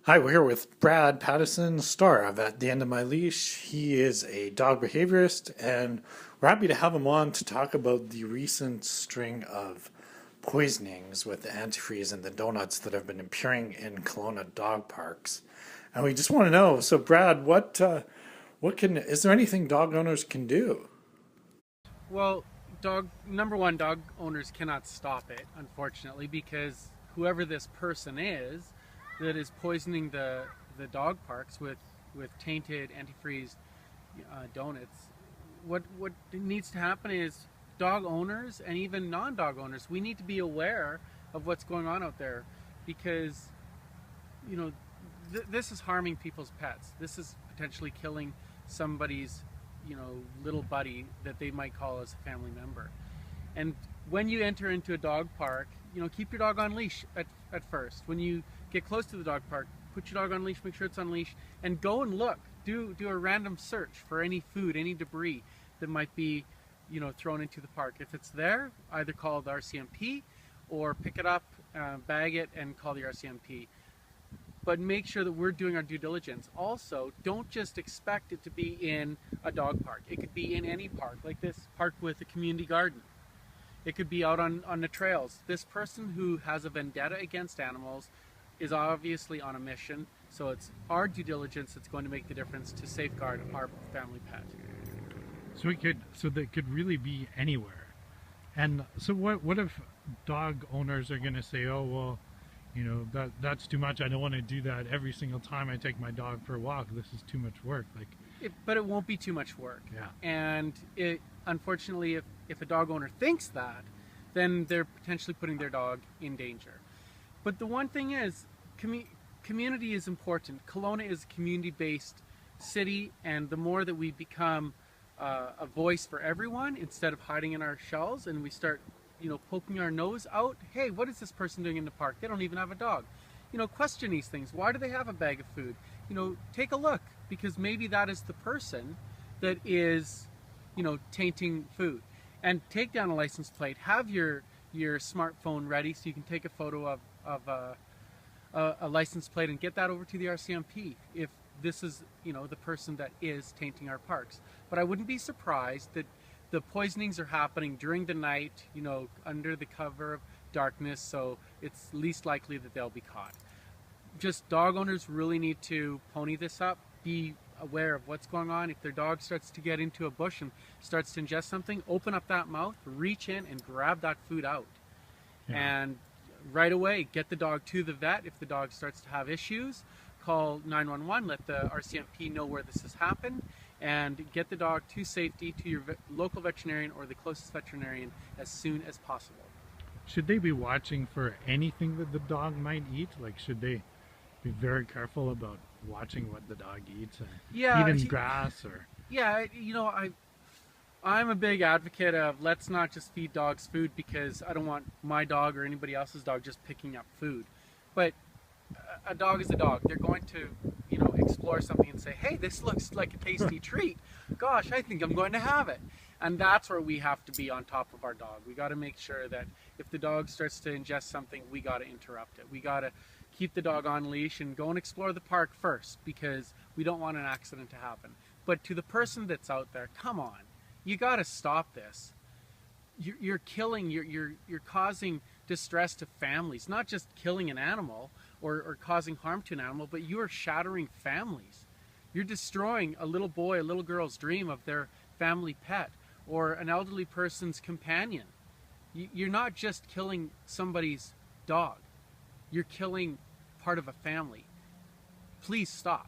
Hi, we're here with Brad Pattison, star of At the End of My Leash. He is a dog behaviorist, and we're happy to have him on to talk about the recent string of poisonings with the antifreeze and the donuts that have been appearing in Kelowna dog parks. And we just want to know, so Brad, is there anything dog owners can do? Well, dog number one, dog owners cannot stop it, unfortunately, because whoever this person is that is poisoning the dog parks with tainted antifreeze donuts, what needs to happen is dog owners and even non-dog owners, we need to be aware of what's going on out there, because you know this is harming people's pets. This is potentially killing somebody's little buddy that they might call as a family member. And when you enter into a dog park, keep your dog on leash at first. When you get close to the dog park, put your dog on leash, make sure it's on leash, and go and look. Do a random search for any food, any debris that might be thrown into the park. If it's there, either call the RCMP or pick it up, bag it, and call the RCMP. But make sure that we're doing our due diligence. Also, don't just expect it to be in a dog park. It could be in any park, like this park with a community garden. It could be out on the trails. This person who has a vendetta against animals is obviously on a mission, so it's our due diligence that's going to make the difference to safeguard our family pet. So that could really be anywhere. And so what if dog owners are going to say, "Oh, well, that's too much. I don't want to do that every single time I take my dog for a walk. This is too much work." But it won't be too much work. Yeah. And unfortunately, if a dog owner thinks that, then they're potentially putting their dog in danger. But the one thing is, community is important. Kelowna is a community-based city, and the more that we become a voice for everyone instead of hiding in our shells, and we start poking our nose out, hey, what is this person doing in the park? They don't even have a dog. Question these things. Why do they have a bag of food? Take a look, because maybe that is the person that is tainting food. And take down a license plate. Have your smartphone ready so you can take a photo of a license plate and get that over to the RCMP if this is the person that is tainting our parks. But I wouldn't be surprised that the poisonings are happening during the night, under the cover of darkness, so it's least likely that they'll be caught. Just dog owners really need to pony this up, be aware of what's going on. If their dog starts to get into a bush and starts to ingest something, open up that mouth, reach in and grab that food out. Yeah. And right away, get the dog to the vet. If the dog starts to have issues, call 911, let the RCMP know where this has happened, and get the dog to safety to your local veterinarian or the closest veterinarian as soon as possible. Should they be watching for anything that the dog might eat? Like, should they be very careful about watching what the dog eats and eating grass or? Yeah, I'm a big advocate of let's not just feed dogs food, because I don't want my dog or anybody else's dog just picking up food. But a dog is a dog. They're going to, explore something and say, hey, this looks like a tasty treat. Gosh, I think I'm going to have it. And that's where we have to be on top of our dog. We got to make sure that if the dog starts to ingest something, we got to interrupt it. We got to keep the dog on leash and go and explore the park first, because we don't want an accident to happen. But to the person that's out there, come on, you got to stop this. You're killing, you're causing distress to families, not just killing an animal or causing harm to an animal, but you are shattering families. You're destroying a little boy, a little girl's dream of their family pet, or an elderly person's companion. You're not just killing somebody's dog, you're killing part of a family. Please stop.